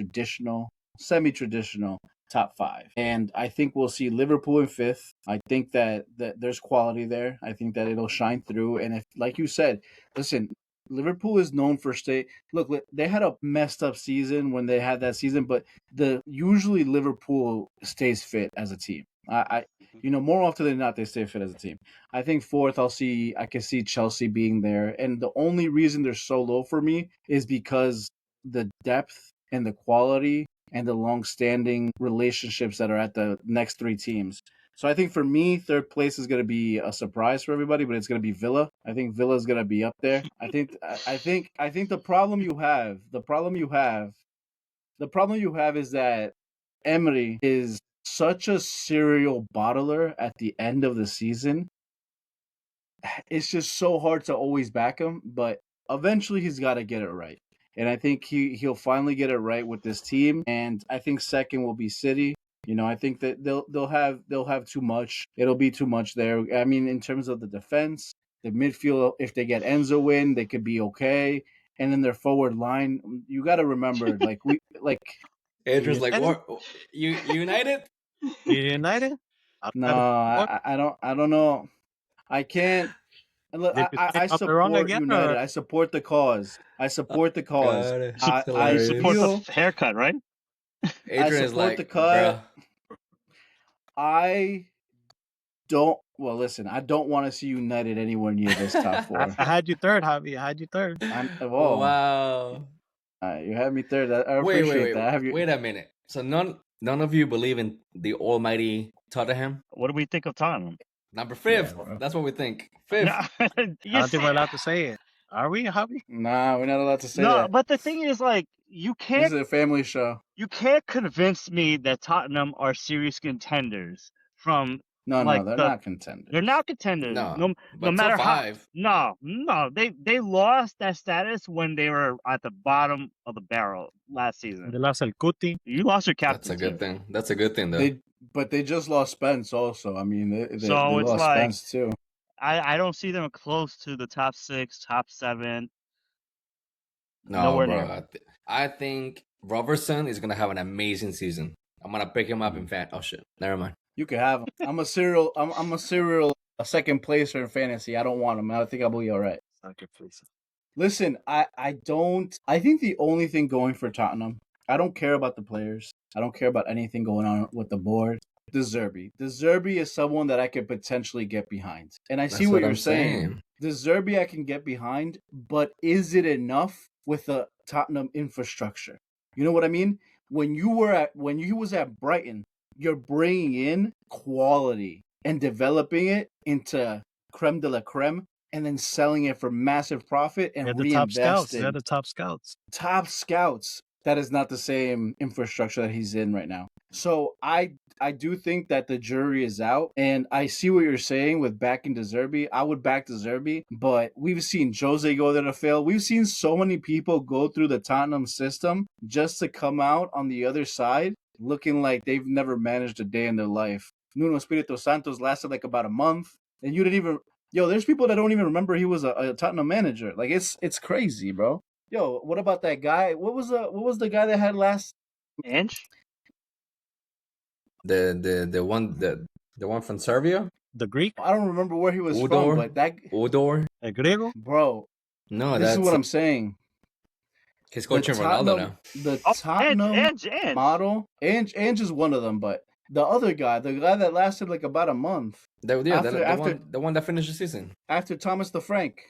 semi-traditional top 5. And I think we'll see Liverpool in 5th. I think that there's quality there. I think that it'll shine through. And if, like you said, listen, Liverpool is known for Look, they had a messed up season when they had that season, but usually Liverpool stays fit as a team. More often than not, they stay fit as a team. I think 4th, I can see Chelsea being there. And the only reason they're so low for me is because the depth and the quality and the long-standing relationships that are at the next 3 teams. So I think for me, 3rd place is going to be a surprise for everybody, but it's going to be Villa. I think Villa is going to be up there. I think the problem you have is that Emery is such a serial bottler at the end of the season. It's just so hard to always back him, but eventually he's got to get it right. and I think he'll finally get it right with this team. And I think second will be City. I think that they'll have too much. It'll be too much there. I mean, in terms of the defense, the midfield, if they get Enzo in, they could be okay. And then their forward line, you got to remember, Adrian's like, United? what? You United? United? no, I don't know. I can't. Look, Did you I type up the wrong support again, United. or- I support the cause. I support the cause. God, it's I hilarious. Support feel the haircut, right? Adrian is support like, the cut. bruh. I don't. Well, listen, I don't want to see United anywhere near this top four. I had you third, Javi. I had you third. Wow. You had me third. I appreciate that. I have you. Wait a minute. So none of you believe in the almighty Tottenham? What do we think of Tottenham? Number 5th. Yeah, bro. That's what we think. 5th. No, I don't think we're allowed to say it. Are we, Javi? Nah, we're not allowed to say no, that. but the thing is, like, you This can't is a family show. convince me that Tottenham are serious contenders from No, like they're not contenders. They're not contenders. No, no matter top how. 5. No, they lost that status when they were at the bottom of the barrel last season. They lost El Cuti. You lost your captain. That's a good thing. That's a good thing, though. But they just lost Spence also. I mean, they So it's lost like- Spence too. I don't see them close to the top 6, top 7. No, Nowhere bro. near. I think Robertson is gonna have an amazing season. I'm gonna pick him up in fan. Oh shit, never mind. You can have him. I'm a serial second placer in fantasy. I don't want him. I think I'll be all right. Listen, I think the only thing going for Tottenham, I don't care about the players. I don't care about anything going on with the board. De Zerbi. De Zerbi is someone that I could potentially get behind. And I see That's what you're I'm saying. De Zerbi I can get behind, but is it enough with the Tottenham infrastructure? You know what I mean? When you was at Brighton, you're bringing in quality and developing it into creme de la creme and then selling it for massive profit and They're the top scouts. reinvesting. They're the top scouts. Top scouts. That is not the same infrastructure that he's in right now. So I do think that the jury is out, and I see what you're saying with backing De Zerbi. I would back De Zerbi, but we've seen Jose go there to fail. We've seen so many people go through the Tottenham system just to come out on the other side looking like they've never managed a day in their life. Nuno Espirito Santos lasted like about a month, and you didn't even... Yo, there's people that don't even remember he was a Tottenham manager. Like, it's crazy, bro. Yo, what about that guy? What was the guy that had last... Inch? The one from Serbia? The Greek? I don't remember where he was Udor? from, but that... Udor? El Griego? Bro, No, this that's is what I'm saying. he's coaching Ronaldo now. The Oh, Tottenham Inch. model, Ange is one of them, but the other guy, the guy that lasted like about a month The one that finished the season. after Thomas the Frank.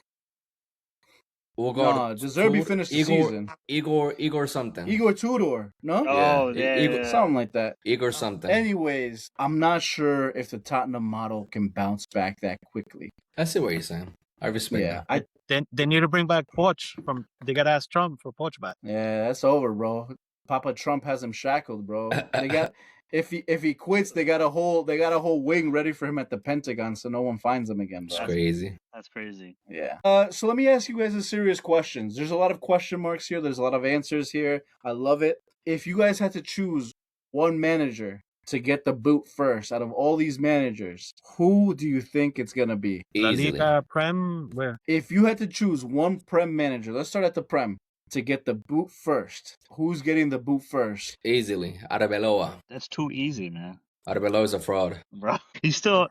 Ugo, No, De Zerbi finished the season. Igor something. Igor Tudor, no? Oh, Yeah, yeah. Igor- Something like that. Igor something. Anyways, I'm not sure if the Tottenham model can bounce back that quickly. I see what you're saying. I respect Yeah, that. Then they need to bring back Poch from. They gotta ask Trump for Poch back. that's over, bro. Papa Trump has him shackled, bro. They got if he quits, they got a whole wing ready for him at the Pentagon, so no one finds him again, It's bro. crazy. That's crazy. Yeah. So let me ask you guys a serious questions. There's a lot of question marks here. There's a lot of answers here. I love it. If you guys had to choose one manager to get the boot first out of all these managers, who do you think it's gonna be? La Easily. Liga Prem, where? If you had to choose one Prem manager, let's start at the Prem, to get the boot first. Who's getting the boot first? Easily. Arbeloa. That's too easy, man. Arbeloa is a fraud. Bro, he's still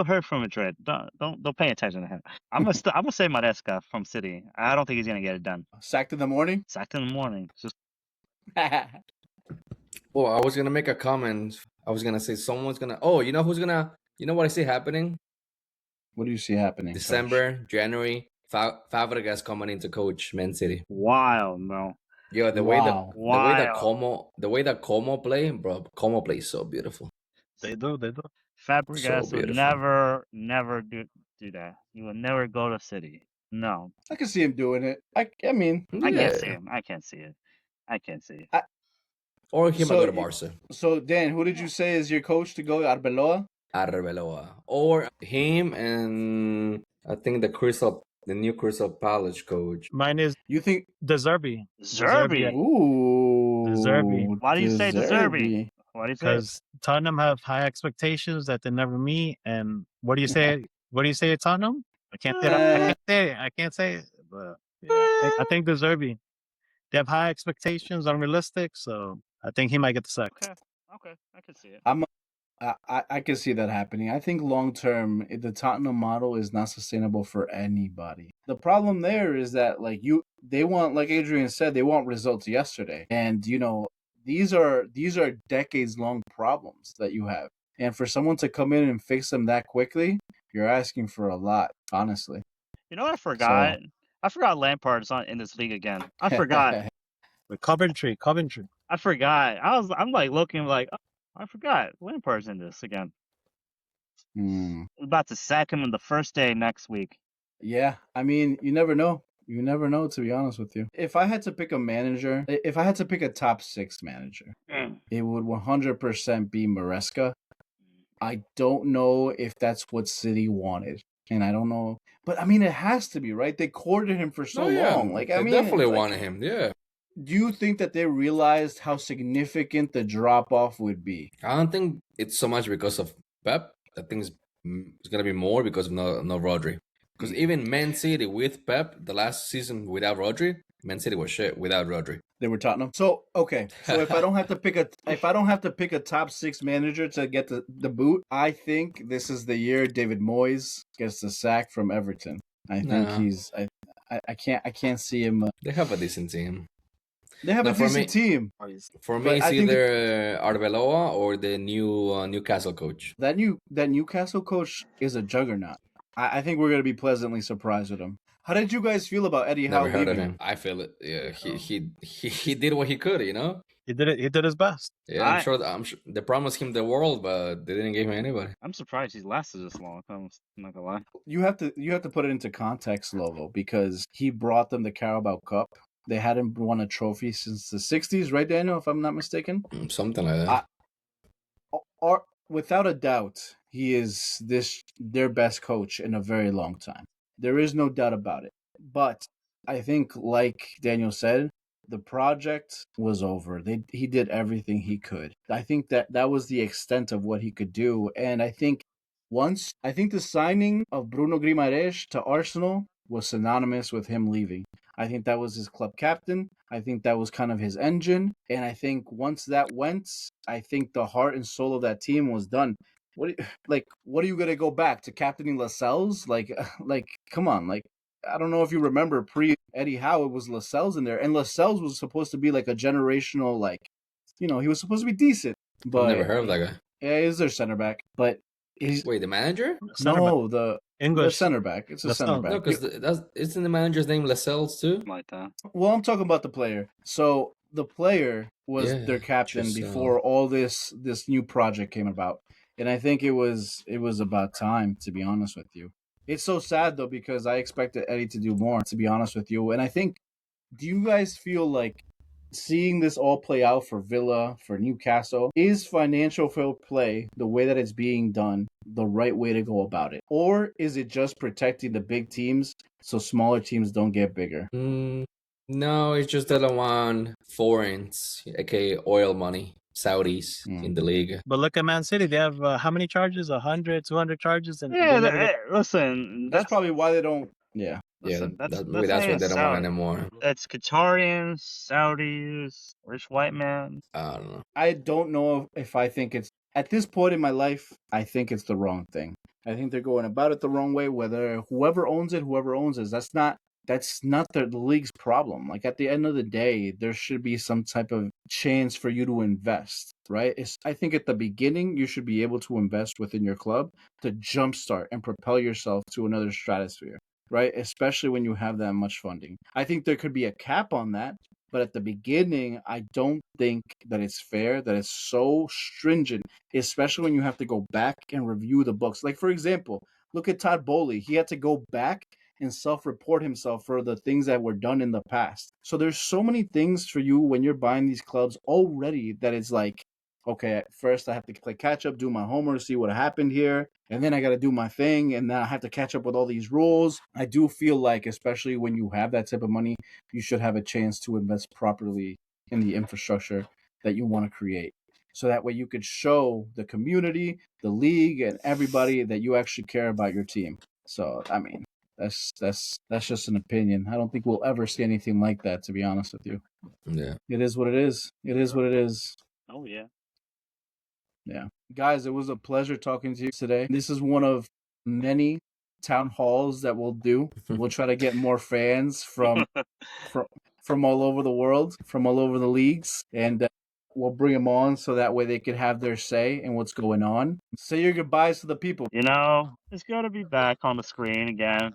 hurt from Madrid. Don't pay attention to him. I'm gonna say Maresca from City. I don't think he's gonna get it done. Sacked in the morning? Sacked in the morning. Just Well, I was gonna make a comment. I was gonna say someone's gonna. Oh, you know who's gonna? You know what I see happening? What do you see happening? December, January. Fabregas coming into coach Man City. wild, bro. Yo, the Wow. way that Como play, bro. Como plays so beautiful. They do. Fabregas would beautiful. never do that. He would never go to City. No, I can see him doing it. I mean, I can't see Yeah. him. I can't see it. Or he might So go to you- Barca. so Dan, who did you say is your coach to go? Arbeloa? Arbeloa. Or him and I think the the Newcastle Palace coach. Mine is You think? De Zerbi. Zerbi. Ooh, Zerbi. Why do you say De Zerbi? Zerbi. Why do you say it? Because Tottenham have high expectations that they never meet. And what do you say? What do you say at Tottenham? I can't say it. I can't say it. But yeah, I think De Zerbi. They have high expectations, unrealistic. So I think he might get the sack. Okay, I can see it. I can see that happening. I think long term, the Tottenham model is not sustainable for anybody. The problem there is that they want, like Adrian said, they want results yesterday, and these are decades long problems that you have, and for someone to come in and fix them that quickly, you're asking for a lot, honestly. You know what I forgot? I forgot Lampard's not in this league again. I forgot. With Coventry. I forgot. I'm like looking like, oh, I forgot Lampard's in this again. We're about to sack him in the first day next week. Yeah, I mean, you never know. You never know, to be honest with you. If I had to pick a manager, if I had to pick a top 6 manager, it would 100% be Maresca. I don't know if that's what City wanted, and I don't know, but I mean, it has to be, right? They courted him for so long. Like, they definitely wanted him. Yeah. Do you think that they realized how significant the drop off would be? I don't think it's so much because of Pep. I think it's gonna be more because of no Rodri. Because even Man City with Pep, the last season without Rodri, Man City was shit without Rodri. They were Tottenham. So okay, so if I don't have to pick a top 6 manager to get the boot, I think this is the year David Moyes gets the sack from Everton. I think he's I can't see him. They have a decent team. They have a decent team. For me, it's either Arbeloa or the new Newcastle coach. That Newcastle coach is a juggernaut. I think we're gonna be pleasantly surprised with him. How did you guys feel about Eddie Howe? Never heard of him. I feel it. Yeah, he did what he could. He did it. He did his best. Yeah, I'm sure they promised him the world, but they didn't give him anybody. I'm surprised he's lasted this long. I'm not gonna lie. You have to put it into context, Lovo, because he brought them the Carabao Cup. They hadn't won a trophy since the 60s, right, Daniel, if I'm not mistaken? Something like that. Without a doubt, he is their best coach in a very long time. There is no doubt about it. But I think, like Daniel said, the project was over. He did everything he could. I think that was the extent of what he could do. And I think the signing of Bruno Guimaraes to Arsenal was synonymous with him leaving. I think that was his club captain. I think that was kind of his engine. And I think once that went, I think the heart and soul of that team was done. What are you gonna go back to captaining Lascelles? Like, come on, like, I don't know if you remember pre Eddie Howe, it was Lascelles in there, and Lascelles was supposed to be like a generational, like, he was supposed to be decent. But I've never heard of that guy. Yeah, he's their center back, but wait, the manager? The English center back. It's a center back. No, because isn't the manager's name Lascelles too? Like that. Well, I'm talking about the player. So the player was their captain before all this new project came about. And I think it was about time, to be honest with you. It's so sad, though, because I expected Eddie to do more, to be honest with you. And I think, do you guys feel like seeing this all play out for Villa, for Newcastle, is financial fair play, the way that it's being done, the right way to go about it? Or is it just protecting the big teams so smaller teams don't get bigger? No, it's just they don't want foreigners, aka oil money. Saudis in the league. But look at Man City. They have how many charges? 100, 200 charges? And listen, that's probably why they don't. Yeah. Listen, that's why they don't want anymore. It's Qatarians, Saudis, rich white man. I don't know. I don't know if I think it's, at this point in my life, I think it's the wrong thing. I think they're going about it the wrong way. Whether whoever owns it, that's not the league's problem. Like, at the end of the day, there should be some type of chance for you to invest, right? I think at the beginning, you should be able to invest within your club to jumpstart and propel yourself to another stratosphere, right? Especially when you have that much funding. I think there could be a cap on that, but at the beginning, I don't think that it's fair, that it's so stringent, especially when you have to go back and review the books. Like, for example, look at Todd Bowley. He had to go back and self-report himself for the things that were done in the past. So there's so many things for you when you're buying these clubs already that it's like, okay, first I have to play catch up, do my homework, see what happened here, and then I got to do my thing, and then I have to catch up with all these rules. I do feel like, especially when you have that type of money, you should have a chance to invest properly in the infrastructure that you want to create. So that way you could show the community, the league, and everybody that you actually care about your team. So, I mean, that's just an opinion. I don't think we'll ever see anything like that, to be honest with you. Yeah. It is what it is. It is what it is. Oh yeah. Yeah. Guys, it was a pleasure talking to you today. This is one of many town halls that we'll do. We'll try to get more fans from all over the world, from all over the leagues, and we'll bring them on so that way they could have their say in what's going on. Say your goodbyes to the people. You know, it's good to be back on the screen again.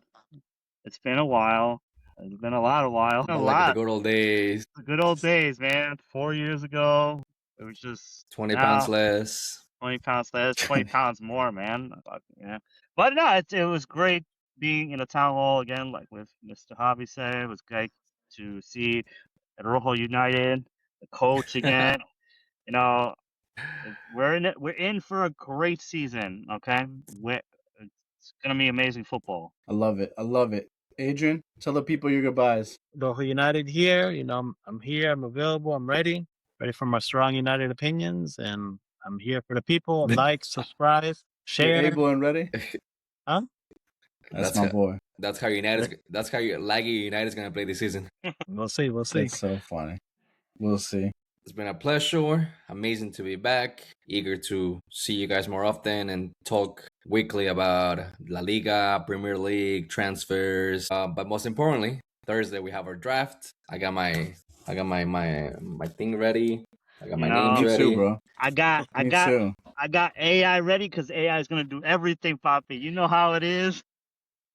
It's been a while. It's been a lot of while. A Like the lot. good old days. The good old days, man. 4 years ago, it was just 20 now, pounds less. 20 pounds less, 20 pounds more, man. Yeah. But no, it was great being in a town hall again, like with Mr. Hobby said. It was great to see Rojo United, the coach again. You know, we're in for a great season. Okay, it's gonna be amazing football. I love it. I love it. Adrian, tell the people your goodbyes. Rojo United here. You know, I'm here. I'm available. I'm ready for my strong United opinions, and I'm here for the people. Like, subscribe, You're share. able and ready? Huh? That's my boy. That's how United. That's how Laggy United's gonna play this season. We'll see. We'll see. It's so funny. We'll see. It's been a pleasure. Amazing to be back. Eager to see you guys more often and talk weekly about La Liga, Premier League, transfers. But most importantly, Thursday we have our draft. I got my thing ready. I got my names Me ready. too, bro. I got AI ready because AI is gonna do everything, Papi. You know how it is.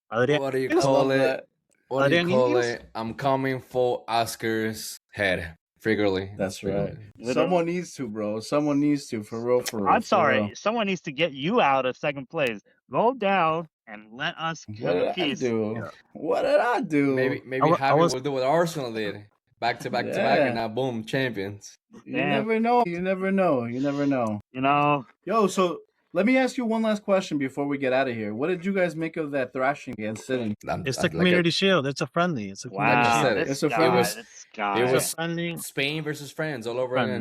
What do you I call love it? that. What do you call Indians? it? I'm coming for Oscar's head. Figuratively. That's right. Literally. Someone needs to, bro. Someone needs to, for real, for real. I'm for sorry. real. Someone needs to get you out of second place. Go down and let us What have did a I piece. do? Yeah. What did I do? Maybe I was- will do what Arsenal did. Back to back to back, Yeah. and now boom, champions. You Damn. never know. You never know. You never know. You know, Yo, so let me ask you one last question before we get out of here. What did you guys make of that thrashing against City? It's the community shield. It's a friendly. It's a community I wow, said, shield. this It's a guy, friendly- this guy. it It's was a friendly. Spain versus France all over Friendly.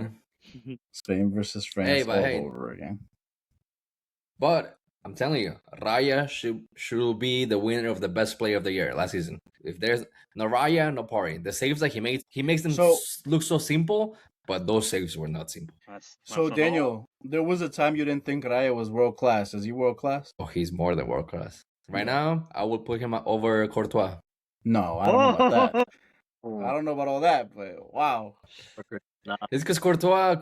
again. Spain versus France Hey, but all hey. over again. But I'm telling you, Raya should be the winner of the best player of the year last season. If there's no Raya, no party. The saves that he makes them So- look so simple, but those saves were not simple. So, Daniel, there was a time you didn't think Raya was world class. Is he world class? Oh, he's more than world class. Right now, I would put him over Courtois. No, I don't know about that. Oh, I don't know about all that, but wow. nah. It's because Courtois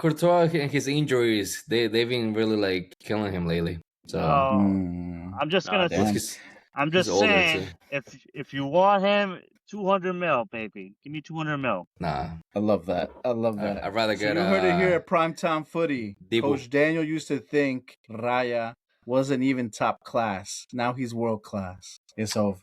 and his injuries, they've been really like killing him lately. So No, Hmm. I'm just Nah, gonna. damn. I'm just he's older, saying, too. if you want him, 200 mil, baby. Give me 200 mil. nah, I love that. I love that. I'd rather So get you heard it here at Primetime Footy. Dibu. Coach Daniel used to think Raya wasn't even top class. Now he's world class. It's over.